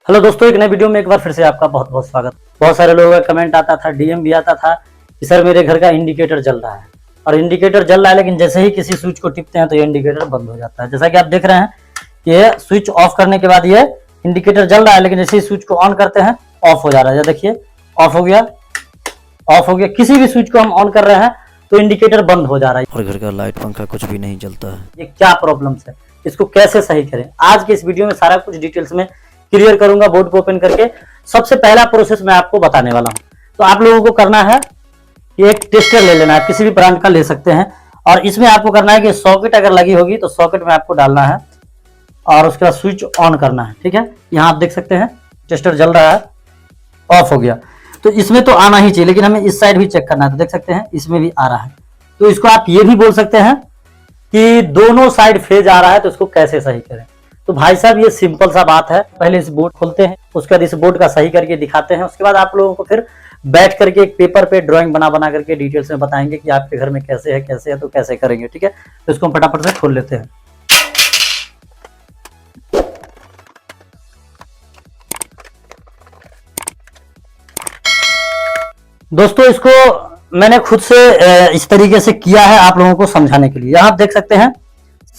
Hello दोस्तों, एक नए वीडियो में एक बार फिर से आपका बहुत बहुत स्वागत। बहुत सारे लोगों का कमेंट आता था, डीएम भी आता था कि सर मेरे घर का इंडिकेटर जल रहा है और इंडिकेटर जल रहा है, लेकिन जैसे ही किसी स्विच को टिपते हैं तो ये इंडिकेटर बंद हो जाता है। जैसा कि आप देख रहे हैं, ये स्विच ऑफ करने के बाद ये इंडिकेटर जल रहा है, लेकिन जैसे ही स्विच को ऑन करते हैं ऑफ हो जा रहा है। देखिए ऑफ हो गया, ऑफ हो गया। किसी भी स्विच को हम ऑन कर रहे हैं तो इंडिकेटर बंद हो जा रहा है और घर का लाइट पंखा कुछ भी नहीं जलता है। ये क्या प्रॉब्लम है, इसको कैसे सही करें, आज के इस वीडियो में सारा कुछ डिटेल्स में क्लियर करूंगा। बोर्ड को ओपन करके सबसे पहला प्रोसेस मैं आपको बताने वाला हूं। तो आप लोगों को करना है कि एक टेस्टर ले लेना है, किसी भी ब्रांड का ले सकते हैं, और इसमें आपको करना है कि सॉकेट अगर लगी होगी तो सॉकेट में आपको डालना है और उसके बाद स्विच ऑन करना है। ठीक है, यहाँ आप देख सकते हैं टेस्टर जल रहा है, ऑफ हो गया। तो इसमें तो आना ही चाहिए, लेकिन हमें इस साइड भी चेक करना है। तो देख सकते हैं इसमें भी आ रहा है। तो इसको आप ये भी बोल सकते हैं कि दोनों साइड फेज आ रहा है, तो इसको कैसे सही करें। तो भाई साहब ये सिंपल सा बात है। पहले इस बोर्ड खोलते हैं, उसके बाद इस बोर्ड का सही करके दिखाते हैं। उसके बाद आप लोगों को फिर बैठ करके एक पेपर पे ड्राइंग बना करके डिटेल्स में बताएंगे कि आपके घर में कैसे है तो कैसे करेंगे। ठीक है, तो इसको हम फटाफट से खोल लेते हैं। दोस्तों इसको मैंने खुद से इस तरीके से किया है आप लोगों को समझाने के लिए। यहाँ आप देख सकते हैं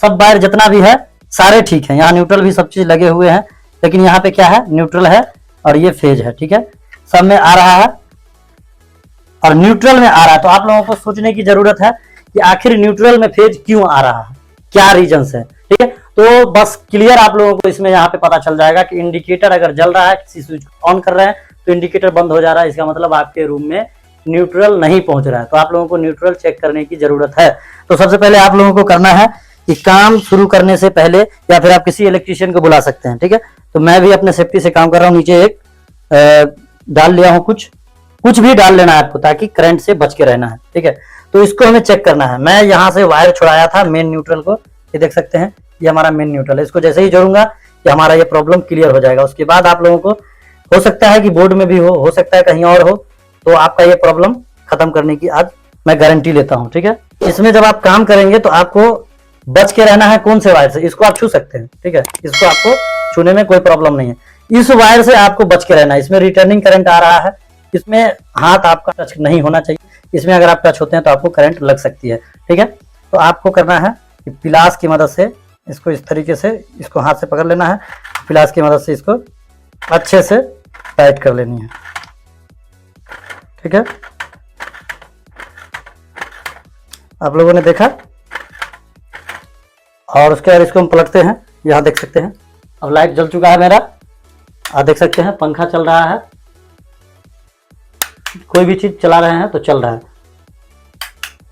सब वायर जितना भी है सारे ठीक है, यहाँ न्यूट्रल भी सब चीज लगे हुए हैं, लेकिन यहाँ पे क्या है, न्यूट्रल है और ये फेज है। ठीक है, सब में आ रहा है और न्यूट्रल में आ रहा है। तो आप लोगों को सोचने की जरूरत है कि आखिर न्यूट्रल में फेज क्यों आ रहा है, क्या रीजन है। ठीक है, तो बस क्लियर आप लोगों को इसमें यहाँ पे पता चल जाएगा कि इंडिकेटर अगर जल रहा है, किसी स्विच ऑन कर रहे हैं तो इंडिकेटर बंद हो जा रहा है, इसका मतलब आपके रूम में न्यूट्रल नहीं पहुंच रहा है। तो आप लोगों को न्यूट्रल चेक करने की जरूरत है। तो सबसे पहले आप लोगों को करना है कि काम शुरू करने से पहले, या फिर आप किसी इलेक्ट्रीशियन को बुला सकते हैं। ठीक है, तो मैं भी अपने सेफ्टी से काम कर रहा हूँ। नीचे एक डाल लिया हूँ, कुछ भी डाल लेना है आपको, ताकि करंट से बच के रहना है। ठीक है, तो इसको हमें चेक करना है। मैं यहाँ से वायर छुड़ाया था मेन न्यूट्रल को, ये देख सकते हैं, ये हमारा मेन न्यूट्रल है। इसको जैसे ही जोड़ूंगा कि हमारा ये प्रॉब्लम क्लियर हो जाएगा। उसके बाद आप लोगों को हो सकता है कि बोर्ड में भी हो सकता है कहीं और हो, तो आपका ये प्रॉब्लम खत्म करने की आज मैं गारंटी लेता हूं। ठीक है, इसमें जब आप काम करेंगे तो आपको बच के रहना है। कौन से वायर से, इसको आप छू सकते हैं। ठीक है, इसको आपको छूने में कोई प्रॉब्लम नहीं है। इस वायर से आपको बच के रहना है। इसमें रिटर्निंग करंट आ रहा है, इसमें हाथ आपका टच नहीं होना चाहिए। इसमें अगर आप टच होते हैं तो आपको करंट लग सकती है। ठीक है, तो आपको करना है कि पिलास की मदद से इसको इस तरीके से, इसको हाथ से पकड़ लेना है, पिलास की मदद से इसको अच्छे से टाइट कर लेनी है। ठीक है, आप लोगों ने देखा, और उसके बाद इसको हम पलटते हैं। यहाँ देख सकते हैं अब लाइट जल चुका है मेरा, आप देख सकते हैं पंखा चल रहा है। कोई भी चीज चला रहे हैं तो चल रहा है।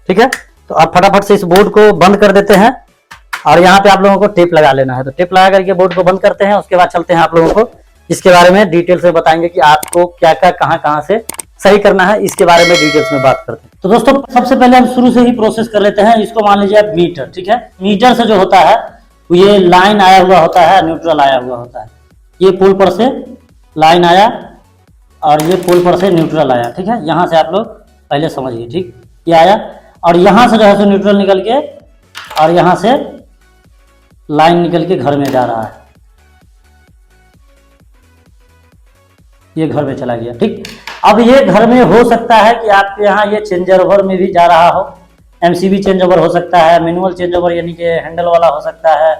ठीक है, तो आप फटाफट से इस बोर्ड को बंद कर देते हैं और यहाँ पे आप लोगों को टेप लगा लेना है। तो टेप लगा करके बोर्ड को बंद करते हैं। उसके बाद चलते हैं आप लोगों को इसके बारे में डिटेल से बताएंगे कि आपको क्या क्या कहाँ से सही करना है, इसके बारे में डिटेल्स में बात करते हैं। तो दोस्तों सबसे पहले हम शुरू से ही प्रोसेस कर लेते हैं। इसको मान लीजिए आप मीटर। ठीक है, मीटर से जो होता है ये लाइन आया हुआ होता है, न्यूट्रल आया हुआ होता है। ये पोल पर से लाइन आया और ये पोल पर से न्यूट्रल आया। ठीक है, यहाँ से आप लोग पहले समझिए। ठीक, ये आया और यहाँ से जो है सो न्यूट्रल निकल के और यहाँ से लाइन निकल के घर में जा रहा है, ये घर में चला गया। ठीक, अब ये घर में हो सकता है कि आपके यहाँ ये चेंजर ओवर में भी जा रहा हो, एमसीबी चेंज ओवर हो सकता है, मैनुअल चेंज ओवर यानी कि हैंडल वाला हो सकता है,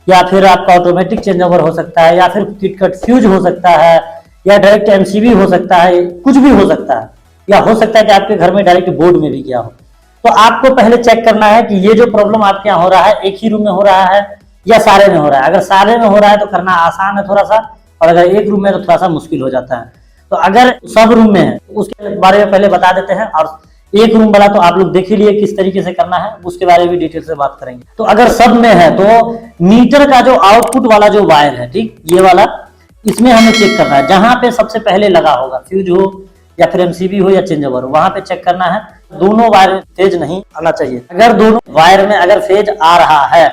या फिर आपका ऑटोमेटिक चेंज ओवर हो सकता है, या फिर किट कट फ्यूज हो सकता है, या डायरेक्ट एमसीबी हो सकता है, कुछ भी हो सकता है। या हो सकता है कि आपके घर में डायरेक्ट बोर्ड में भी गया हो। तो आपको पहले चेक करना है कि ये जो प्रॉब्लम आपके यहाँ हो रहा है एक ही रूम में हो रहा है या सारे में हो रहा है। अगर सारे में हो रहा है तो करना आसान है थोड़ा सा, और अगर एक रूम में तो थोड़ा सा मुश्किल हो जाता है। तो अगर सब रूम में है उसके बारे में पहले बता देते हैं, और एक रूम वाला तो आप लोग देख ही लिए किस तरीके से करना है, उसके बारे में भी डिटेल से बात करेंगे। तो अगर सब में है तो मीटर का जो आउटपुट वाला जो वायर है, ठीक, ये वाला, इसमें हमें चेक करना है। जहां पे सबसे पहले लगा होगा, फ्यूज हो या फिर एमसीबी हो या चेंज ओवर हो, वहां पे चेक करना है। दोनों वायर में फेज नहीं आना चाहिए। अगर दोनों वायर में अगर फेज आ रहा है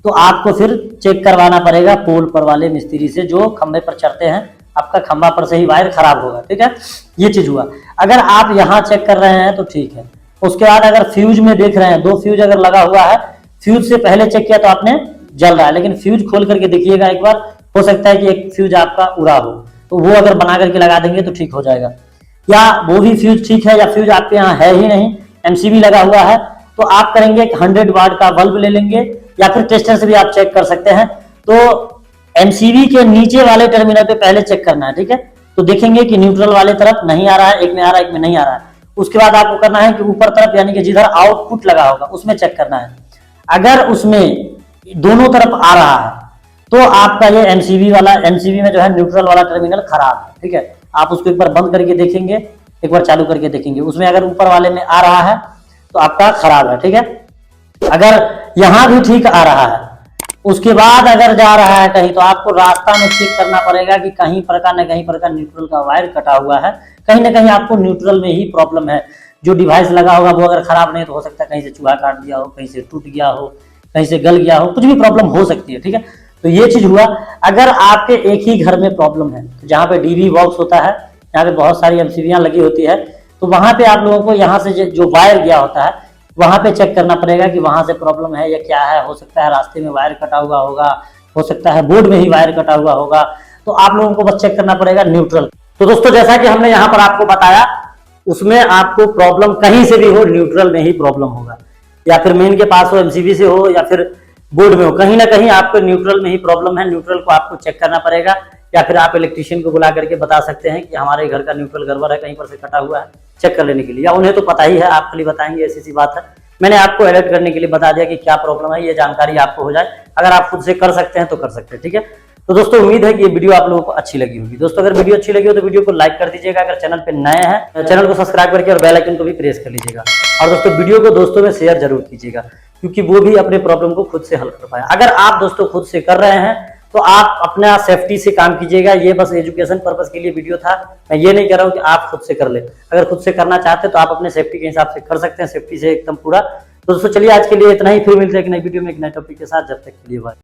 तो आपको फिर चेक करवाना पड़ेगा पोल पर वाले मिस्त्री से, जो खंबे पर चढ़ते हैं। आपका खंबा पर से ही वायर खराब होगा। ठीक है, ये चीज हुआ। अगर आप यहाँ चेक कर रहे हैं तो ठीक है। उसके बाद अगर फ्यूज में देख रहे हैं, दो फ्यूज अगर लगा हुआ है, फ्यूज से पहले चेक किया तो आपने जल रहा है, लेकिन फ्यूज खोल करके देखिएगा एक बार, हो सकता है कि एक फ्यूज आपका उड़ा हो, तो वो अगर बना करके लगा देंगे तो ठीक हो जाएगा। या वो भी फ्यूज ठीक है या फ्यूज आपके यहाँ है ही नहीं, एमसीबी लगा हुआ है, तो आप करेंगे 100 वाट का बल्ब ले लेंगे या फिर टेस्टर से भी आप चेक कर सकते हैं। तो एमसीबी के नीचे वाले टर्मिनल पे पहले चेक करना है, ठीक है। तो देखेंगे कि न्यूट्रल वाले तरफ नहीं आ रहा है, एक में आ रहा है, एक में नहीं आ रहा है। उसके बाद आपको करना है कि ऊपर तरफ यानी कि जिधर आउटपुट लगा होगा उसमें चेक करना है। अगर उसमें दोनों तरफ आ रहा है तो आपका ये एमसीबी में जो है न्यूट्रल वाला टर्मिनल खराब है, ठीक है। आप उसको एक बार बंद करके देखेंगे, एक बार चालू करके देखेंगे, उसमें अगर ऊपर वाले में आ रहा है तो आपका खराब है, ठीक है। अगर यहां भी ठीक आ रहा है, उसके बाद अगर जा रहा है कहीं, तो आपको रास्ता में चेक करना पड़ेगा कि कहीं प्रकार न कहीं प्रकार न्यूट्रल का वायर कटा हुआ है, कहीं ना कहीं आपको न्यूट्रल में ही प्रॉब्लम है। जो डिवाइस लगा होगा वो अगर खराब नहीं तो हो सकता है कहीं से चूहा काट दिया हो, कहीं से टूट गया हो, कहीं से गल गया हो, कुछ भी प्रॉब्लम हो सकती है, ठीक है। तो ये चीज हुआ। अगर आपके एक ही घर में प्रॉब्लम है, तो जहाँ पे डीबी बॉक्स होता है, यहाँ पे बहुत सारी एमसीबीयां लगी होती है, तो वहां पे आप लोगों को यहाँ से जो वायर गया होता है वहां पे चेक करना पड़ेगा कि वहां से प्रॉब्लम है या क्या है। हो सकता है रास्ते में वायर कटा हुआ होगा, हो सकता है बोर्ड में ही वायर कटा हुआ होगा, तो आप लोगों को बस चेक करना पड़ेगा न्यूट्रल। तो दोस्तों जैसा कि हमने यहाँ पर आपको बताया, उसमें आपको प्रॉब्लम कहीं से भी हो, न्यूट्रल में ही प्रॉब्लम होगा, या फिर मेन के पास हो, एमसीबी से हो, या फिर बोर्ड में हो, कहीं ना कहीं आपको न्यूट्रल में ही प्रॉब्लम है। न्यूट्रल को आपको चेक करना पड़ेगा, या फिर आप इलेक्ट्रिशियन को बुला करके बता सकते हैं कि हमारे घर का न्यूट्रल गड़बड़ है, कहीं पर से कटा हुआ है, चेक कर लेने के लिए। या उन्हें तो पता ही है, आप खाली बताएंगे, ऐसी सी बात है। मैंने आपको अलर्ट करने के लिए बता दिया कि क्या प्रॉब्लम है, ये जानकारी आपको हो जाए। अगर आप खुद से कर सकते हैं तो कर सकते हैं, ठीक है। तो दोस्तों उम्मीद है कि ये वीडियो आप लोगों को अच्छी लगी होगी। दोस्तों अगर वीडियो अच्छी लगी हो तो वीडियो को लाइक कर दीजिएगा, अगर चैनल पे नए हैं चैनल को सब्सक्राइब करके और बेल आइकन को भी प्रेस कर लीजिएगा। और दोस्तों वीडियो को दोस्तों में शेयर जरूर कीजिएगा, क्योंकि वो भी अपने प्रॉब्लम को खुद से हल कर पाए। अगर आप दोस्तों खुद से कर रहे हैं तो आप अपना सेफ्टी से काम कीजिएगा। ये बस एजुकेशन पर्पस के लिए वीडियो था, मैं ये नहीं कह रहा हूँ कि आप खुद से कर ले। अगर खुद से करना चाहते हैं तो आप अपने सेफ्टी के हिसाब से कर सकते हैं, सेफ्टी से एकदम पूरा। तो दोस्तों चलिए आज के लिए इतना ही, फिर मिलते हैं एक नई वीडियो में एक नए टॉपिक के साथ। जब तक के लिए बाय।